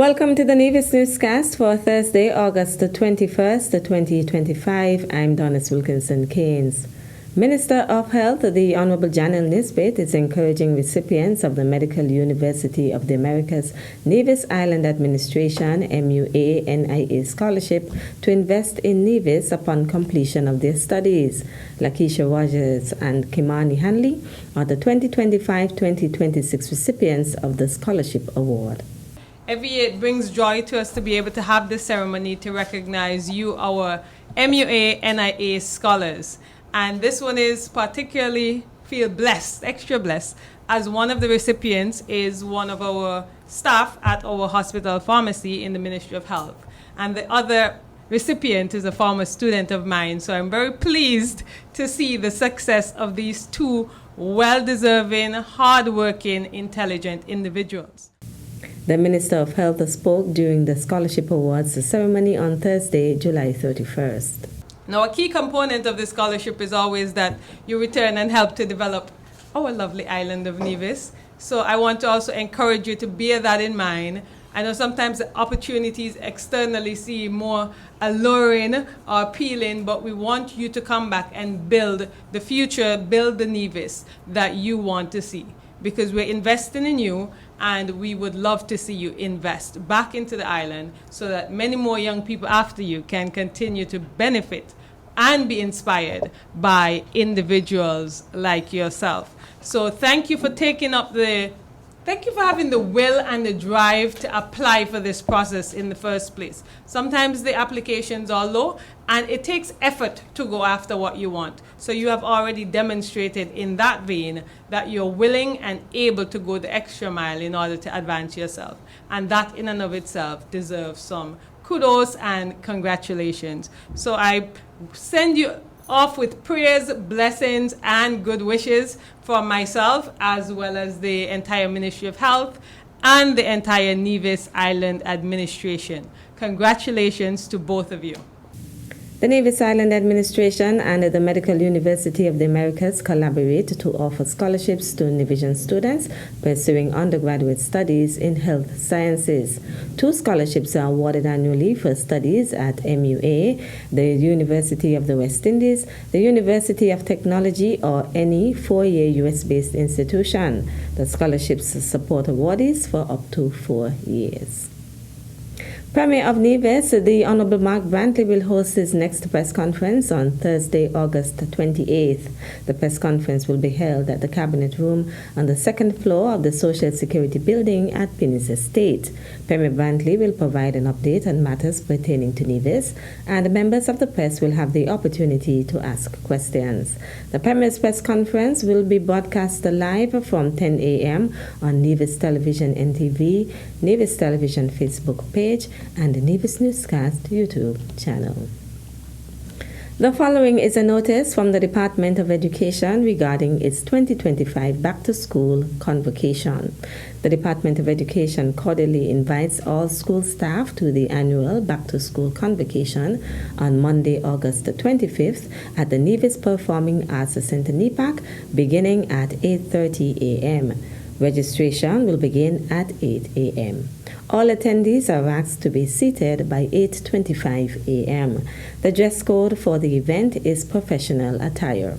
Welcome to the Nevis Newscast for Thursday, August the 21st, 2025. I'm Donis Wilkinson Keynes. Minister of Health, the Honorable Janelle Nisbet, is encouraging recipients of the Medical University of the Americas Nevis Island Administration MUA-NIA Scholarship to invest in Nevis upon completion of their studies. Lakeisha Rogers and Kimani Hanley are the 2025-2026 recipients of the Scholarship Award. Every year it brings joy to us to be able to have this ceremony to recognize you, our MUA-NIA scholars. And this one is particularly feel blessed, extra blessed, as one of the recipients is one of our staff at our hospital pharmacy in the Ministry of Health. And the other recipient is a former student of mine. So I'm very pleased to see the success of these two well-deserving, hard-working, intelligent individuals. The Minister of Health spoke during the Scholarship Awards ceremony on Thursday, July 31st. Now, a key component of the scholarship is always that you return and help to develop our lovely island of Nevis. So I want to also encourage you to bear that in mind. I know sometimes the opportunities externally seem more alluring or appealing, but we want you to come back and build the future, build the Nevis that you want to see. Because we're investing in you, and we would love to see you invest back into the island so that many more young people after you can continue to benefit and be inspired by individuals like yourself. So thank you for thank you for having the will and the drive to apply for this process in the first place. Sometimes the applications are low and it takes effort to go after what you want. So you have already demonstrated in that vein that you're willing and able to go the extra mile in order to advance yourself. And that in and of itself deserves some kudos and congratulations. So I send you off with prayers, blessings, and good wishes from myself, as well as the entire Ministry of Health and the entire Nevis Island Administration. Congratulations to both of you. The Nevis Island Administration and the Medical University of the Americas collaborate to offer scholarships to Nevisian students pursuing undergraduate studies in health sciences. 2 scholarships are awarded annually for studies at MUA, the University of the West Indies, the University of Technology, or any 4-year US-based institution. The scholarships support awardees for up to 4 years. Premier of Nevis, the Honorable Mark Brantley, will host his next press conference on Thursday, August 28th. The press conference will be held at the Cabinet Room on the 2nd floor of the Social Security Building at Pinnis Estate. Premier Brantley will provide an update on matters pertaining to Nevis, and members of the press will have the opportunity to ask questions. The Premier's press conference will be broadcast live from 10 a.m. on Nevis Television NTV, Nevis Television Facebook page, and the Nevis Newscast YouTube channel. The following is a notice from the Department of Education regarding its 2025 Back-to-School Convocation. The Department of Education cordially invites all school staff to the annual Back-to-School Convocation on Monday, August 25th at the Nevis Performing Arts Center NEPAC, beginning at 8:30 a.m. Registration will begin at 8 a.m. All attendees are asked to be seated by 8:25 a.m. The dress code for the event is professional attire.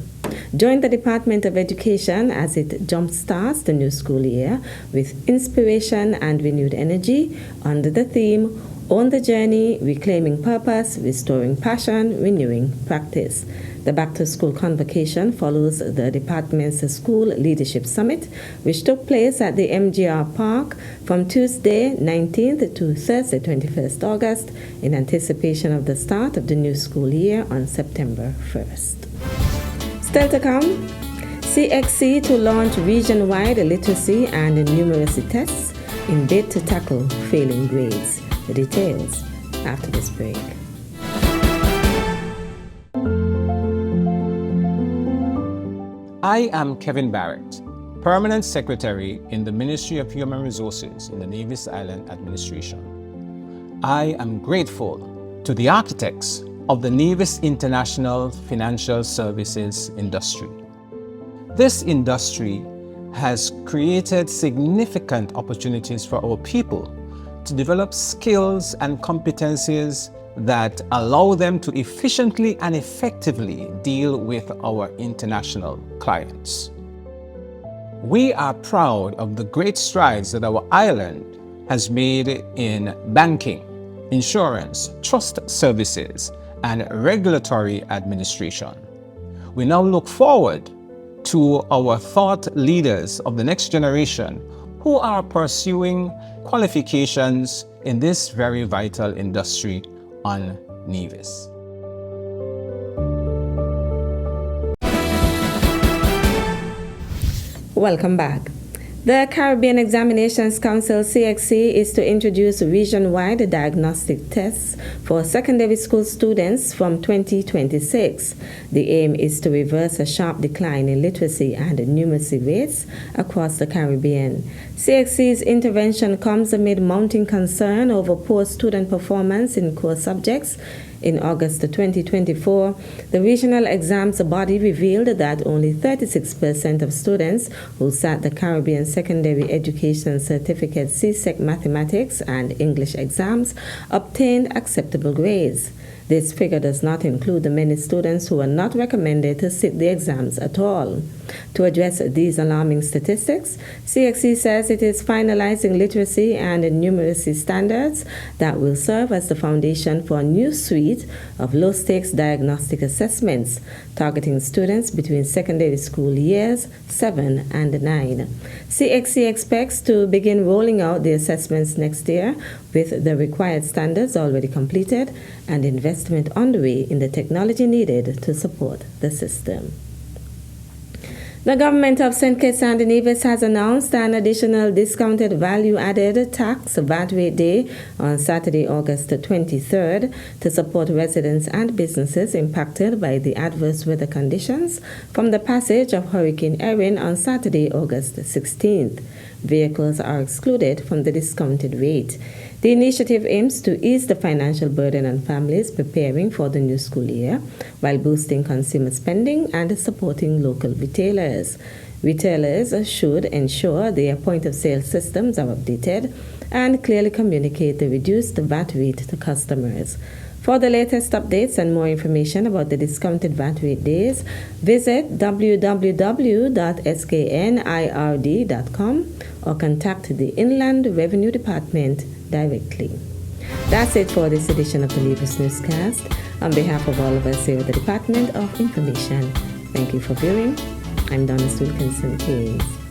Join the Department of Education as it jumpstarts the new school year with inspiration and renewed energy under the theme, Own the Journey, Reclaiming Purpose, Restoring Passion, Renewing Practice. The Back-to-School Convocation follows the department's School Leadership Summit, which took place at the MGR Park from Tuesday 19th to Thursday 21st August in anticipation of the start of the new school year on September 1st. Still to come, CXC to launch region-wide literacy and numeracy tests in bid to tackle failing grades. The details after this break. I am Kevin Barrett, Permanent Secretary in the Ministry of Human Resources in the Nevis Island Administration. I am grateful to the architects of the Nevis International Financial Services industry. This industry has created significant opportunities for our people to develop skills and competencies that allow them to efficiently and effectively deal with our international clients. We are proud of the great strides that our island has made in banking, insurance, trust services, and regulatory administration. We now look forward to our thought leaders of the next generation who are pursuing qualifications in this very vital industry on Nevis. Welcome back. The Caribbean Examinations Council CXC is to introduce region-wide diagnostic tests for secondary school students from 2026. The aim is to reverse a sharp decline in literacy and numeracy rates across the Caribbean. CXC's intervention comes amid mounting concern over poor student performance in core subjects. In August 2024, the regional exams body revealed that only 36% of students who sat the Caribbean Secondary Education Certificate CSEC Mathematics and English exams obtained acceptable grades. This figure does not include the many students who are not recommended to sit the exams at all. To address these alarming statistics, CXC says it is finalizing literacy and numeracy standards that will serve as the foundation for a new suite of low-stakes diagnostic assessments targeting students between secondary school years 7 and 9. CXC expects to begin rolling out the assessments next year with the required standards already completed and investment underway in the technology needed to support the system. The government of St. Kitts and Nevis has announced an additional discounted value-added tax VAT rate day on Saturday, August 23rd to support residents and businesses impacted by the adverse weather conditions from the passage of Hurricane Erin on Saturday, August 16th. Vehicles are excluded from the discounted rate. The initiative aims to ease the financial burden on families preparing for the new school year while boosting consumer spending and supporting local retailers. Retailers should ensure their point-of-sale systems are updated and clearly communicate the reduced VAT rate to customers. For the latest updates and more information about the discounted VAT rate days, visit www.sknird.com or contact the Inland Revenue Department directly. That's it for this edition of the Nevis Newscast. On behalf of all of us here at the Department of Information, thank you for viewing. I'm Donna Wilkinson Hayes.